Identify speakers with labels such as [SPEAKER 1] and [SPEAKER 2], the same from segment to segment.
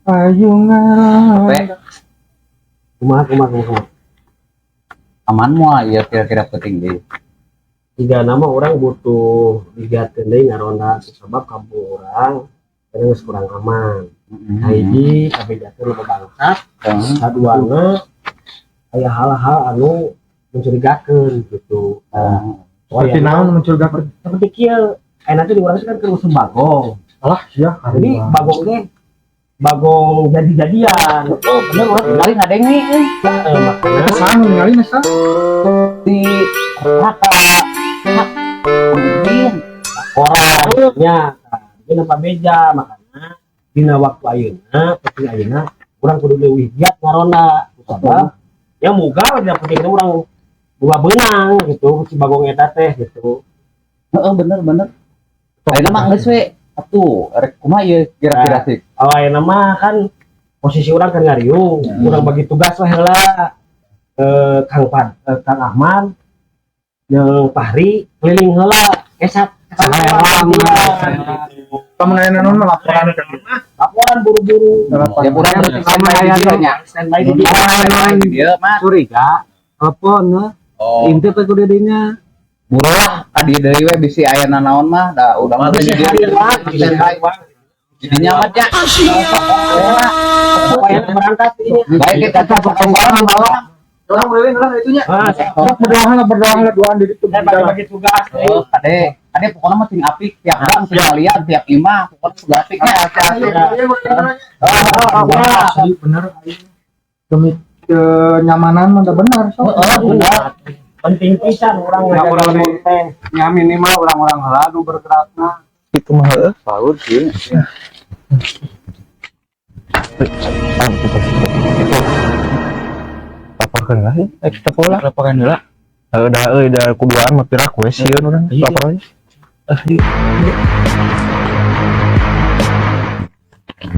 [SPEAKER 1] Payungan.
[SPEAKER 2] Kumaha.
[SPEAKER 1] Aman mua ya kira-kira penting deh.
[SPEAKER 2] Tiga nama orang butuh digakeun deui ngaronda sebab kampung orang geus kurang aman. Hiji kabejakeun loba bangsat, kaduana aya hal-hal anu mencurigakeun gitu.
[SPEAKER 3] Seperti naon mencurigakeun?
[SPEAKER 2] Seperti kieu, aya nanti di urang kan keur musim bagong.
[SPEAKER 3] Alah, sia.
[SPEAKER 2] Jadi bagong teh bagong jadi-jadian.
[SPEAKER 1] Oh, bener orang kali ngadeng nih.
[SPEAKER 2] Makanya
[SPEAKER 3] Kesan ningali nasa.
[SPEAKER 1] Di kakak
[SPEAKER 2] orangnya dina pabeja makanya dina waktu ayeuna pasti ayeuna urang kudu leuwih giat ngaronda sabab yang muga dina penting urang boga beunang gitu si bagong eta teh gitu.
[SPEAKER 1] Heeh bener. Ayeuna mah geus we atuh rek kumaha ieu kira-kira sih.
[SPEAKER 2] Ayeuna mah kan posisi urang kan ngariung, urang bagi tugas we heula Kang Ahmad jeung Fahri keliling heula esat
[SPEAKER 3] Pamangayan naon laporan
[SPEAKER 2] laporan buru-buru.
[SPEAKER 1] Ya urang sama aya
[SPEAKER 2] Standby di
[SPEAKER 1] dia mah
[SPEAKER 2] curiga apa nih inti teh kudu dinya
[SPEAKER 1] buru lah ka dieu deui we bisi aya naon mah da urang mah jadi nyamat ya.
[SPEAKER 2] supaya berangkat ini
[SPEAKER 1] Baik kita pertemuan malam.
[SPEAKER 3] orang leuwih lah itunya. Berdoa doaan di ditu.
[SPEAKER 2] bagi tugas
[SPEAKER 1] Ade pokoknya mah ting apik tiap gang tiap lihat tiap imah pokoknya sudah apiknya.
[SPEAKER 3] Bener demi kenyamanan mah benar.
[SPEAKER 2] benar penting pisan urang ngajaga teh
[SPEAKER 3] Ya minimal orang-orang heula nu bergerakna.
[SPEAKER 1] Itu mah heuh saur sih.
[SPEAKER 3] Laporkan lah sih, kita pola. Laporkan heula. Udah kuduan mah pira kue sieun urang. Laporan.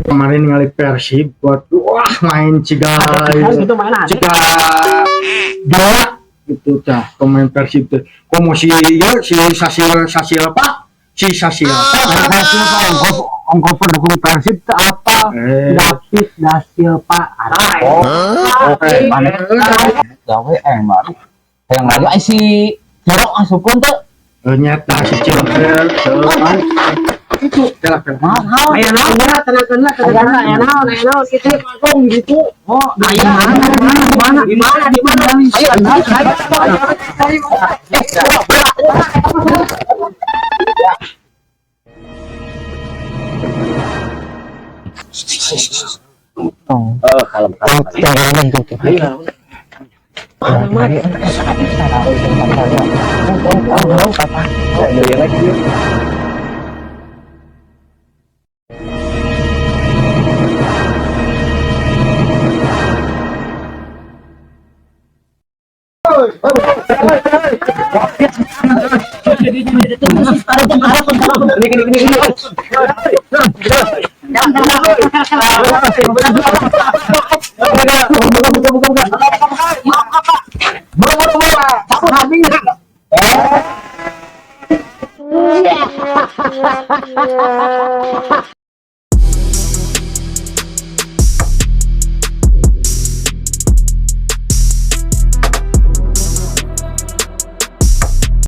[SPEAKER 3] Kemarin ningali Persib buat wah main ciga
[SPEAKER 2] itu mainan
[SPEAKER 3] ciga gila gitu tah pemain Persib teh komo si ieu si Sasil apa si Sasil ongko pendukung Persib teh apa
[SPEAKER 2] David Dasil Pak
[SPEAKER 3] oke mana
[SPEAKER 1] Gawe mah. Yang lagi ai si Cerok asupun teh.
[SPEAKER 3] nyata si Cilker itu celak
[SPEAKER 1] Mahal.
[SPEAKER 2] aya naon aya naon kita ngomong gitu aya mana di mana ayo